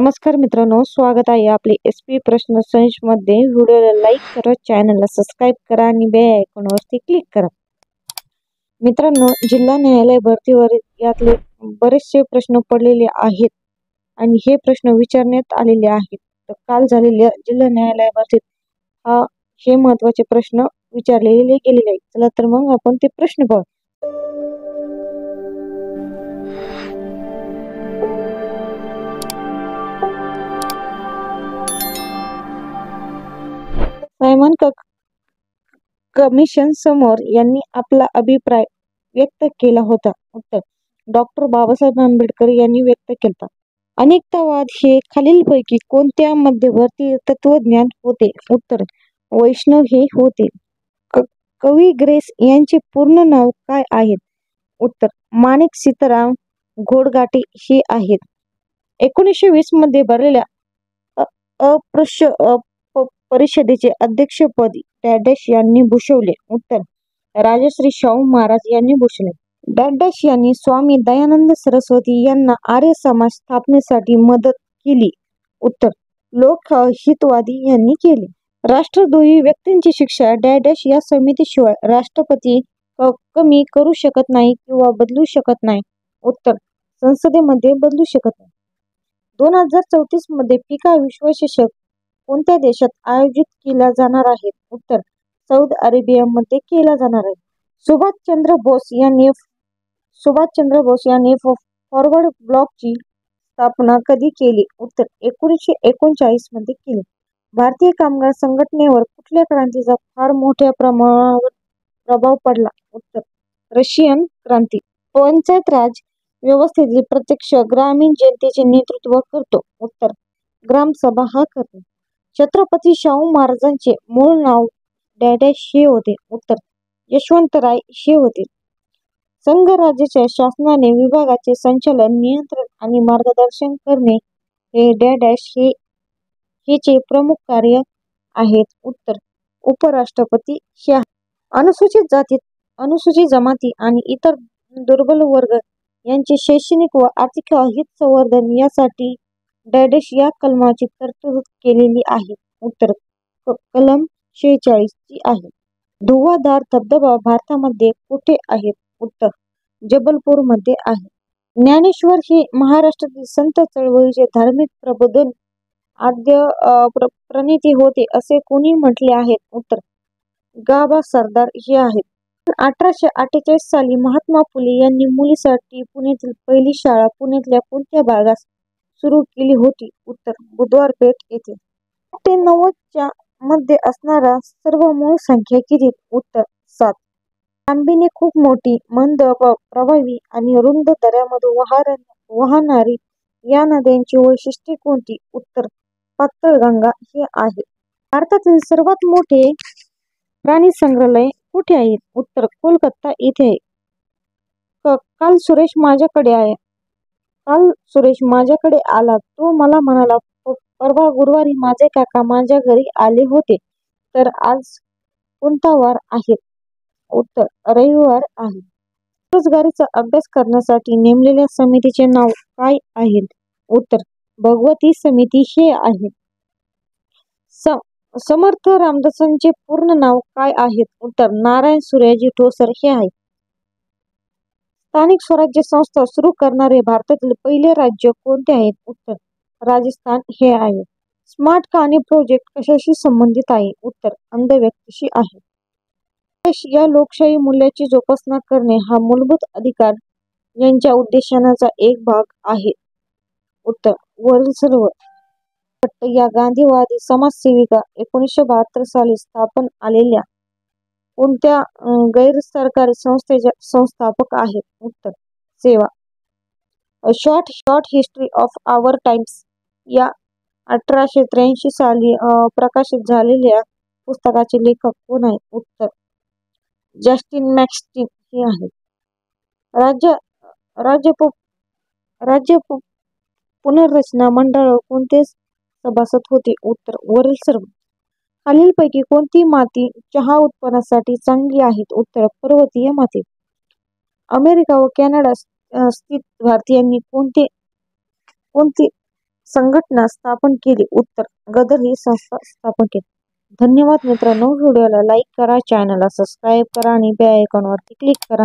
नमस्कार मित्रांनो, स्वागत आहे आपले SP प्रश्न संच मध्ये। व्हिडिओला लाईक करा, चॅनलला सबस्क्राईब करा आणि बेल आयकॉनवरती क्लिक करा। मित्रांनो, जिल्हा न्यायालय भरतीवर यातले बरेचसे प्रश्न पडलेले आहेत आणि हे प्रश्न विचारण्यात आलेले आहेत। तर काल झालेल्या जिल्हा न्यायालय भरतीत हे महत्त्वाचे प्रश्न विचारलेले गेलेले आहेत। चला तर मग आपण ते प्रश्न पाहू। सायमन कमिशन समोर यांनी आपला अभिप्राय व्यक्त केला होता। उत्तर, डॉक्टर बाबासाहेब आंबेडकर यांनी व्यक्त केला। अनेकतावाद हे खालीलपैकी कोणत्या मध्यवर्ती तत्वज्ञान होते? उत्तर, वैष्णव हे होते। कवी ग्रेस यांचे पूर्ण नाव काय आहेत? उत्तर, माणिक सीताराम घोडघाटे हे आहेत। 1920 मध्ये भरलेल्या परिषदेचे अध्यक्षपद डॅश यांनी भूषवले? उत्तर, राजश्री शाहू महाराज यांनी भूषवले। डॅश यांनी स्वामी दयानंद सरस्वती यांना आर्य समाज स्थापनेसाठी मदत केली? उत्तर, लोकहितवादी यांनी केले। राष्ट्रद्रोही व्यक्तींची शिक्षा डॅश या समितीशिवाय राष्ट्रपती कमी करू शकत नाही किंवा बदलू शकत नाही? उत्तर, संसदेमध्ये बदलू शकत नाही। 2034 मध्ये फिफा विश्वचषक कोणत्या देशात आयोजित केला जाणार आहे? उत्तर, सौदी अरेबियामध्ये केला जाणार आहे। सुभाषचंद्र बोस यांनी फॉरवर्ड ब्लॉकची स्थापना कधी केली? उत्तर, 1939 मध्ये केली। भारतीय कामगार संघटनेवर कुठल्या क्रांतीचा फार मोठ्या प्रमाणावर प्रभाव पडला? उत्तर, रशियन क्रांती। पंचायत राज व्यवस्थेतील प्रत्यक्ष ग्रामीण जनतेचे नेतृत्व करतो? उत्तर, ग्रामसभा हा करते। छत्रपती शाहू महाराजांचे मूळ नाव डॅश हे होते? उत्तर, यशवंतराय हे होते। संघराज्याच्या शासनाने विभागाचे संचालन, नियंत्रण आणि मार्गदर्शन करणे हे डॅश हेचे प्रमुख कार्य आहेत? उत्तर, उपराष्ट्रपती हे आहेत। अनुसूचित जाती, अनुसूचित जमाती आणि इतर दुर्बल वर्ग यांचे शैक्षणिक व आर्थिक हित संवर्धन यासाठी डॅश या कलमाची तरतूद केलेली आहे? उत्तर, कलम 46 ची आहे। धुवाधार धबधबा भारतामध्ये कुठे आहे? उत्तर, जबलपूर मध्ये आहे। ज्ञानेश्वर हे महाराष्ट्रातील संत चळवळीचे धार्मिक प्रबोधन आद्य प्रणेते होते असे कोणी म्हटले आहे? उत्तर, गाबा सरदार हे आहेत। 1848 साली महात्मा फुले यांनी मुलीसाठी पुण्यातील पहिली शाळा पुण्यातल्या कोणत्या भागात सुरू केली होती? उत्तर, बुधवार पेठ येथे। 1 ते 90 च्या मध्ये असणारा सर्व मूळ संख्या किती? उत्तर, 7। लांबीने खूप मोठी, मंद, प्रवाही आणि रुंद दऱ्यामधून वाहणारी या नद्यांची वैशिष्ट्ये कोणती? उत्तर, पाताळगंगा हे आहे। भारतातील सर्वात मोठे प्राणी संग्रहालय कुठे आहे? उत्तर, कोलकाता येथे आहे। काल सुरेश माझ्याकडे आला। तो मला म्हणाला, परवा गुरुवारी माझे काका माझ्या घरी आले होते, तर आज कोणता वार आहे? उत्तर, रविवार आहे। बेरोजगारीचा अभ्यास करण्यासाठी नेमलेल्या समितीचे नाव काय आहे? उत्तर, भगवती समिती हे आहे। समर्थ रामदासांचे पूर्ण नाव काय आहे? उत्तर, नारायण सूर्याजी ठोसर हे आहे। स्थानिक स्वराज्य संस्था सुरू करणारे भारतातील पहिले राज्य कोणते आहे? उत्तर, राजस्थान हे आहे। स्मार्ट कहाणी प्रोजेक्ट कशाशी संबंधित आहे? उत्तर, अंध व्यक्तीशी आहे। या लोकशाही मूल्याची जोपासना करणे हा मूलभूत अधिकार यांच्या उद्देशांचा एक भाग आहे? उत्तर, वरील सर्व। भट्ट या गांधीवादी समाजसेविका 1972 साली स्थापन आलेल्या कोणत्या गैरसरकारी संस्थेच्या संस्थापक आहेत? उत्तर, सेवा। Short history of our times या 1883 साली प्रकाशित झालेल्या पुस्तकाचे लेखक कोण आहेत? उत्तर, जस्टिन मॅक्स्टीन हे आहेत। राज्य पुनर्रचना मंडळावर कोणते सभासद होते? उत्तर, वरील सर्व। खालीलपैकी कोणती माती चहा उत्पादनासाठी चांगली आहे? उत्तर, पर्वतीय माती। अमेरिका व कॅनडा स्थित भारतीयांनी कोणते संघटना स्थापन केली? उत्तर, गदर ही संस्था स्थापन केली. धन्यवाद मित्रांनो. व्हिडिओला लाईक करा, चॅनलला सबस्क्राईब करा आणि बेल आयकॉनवरती क्लिक करा.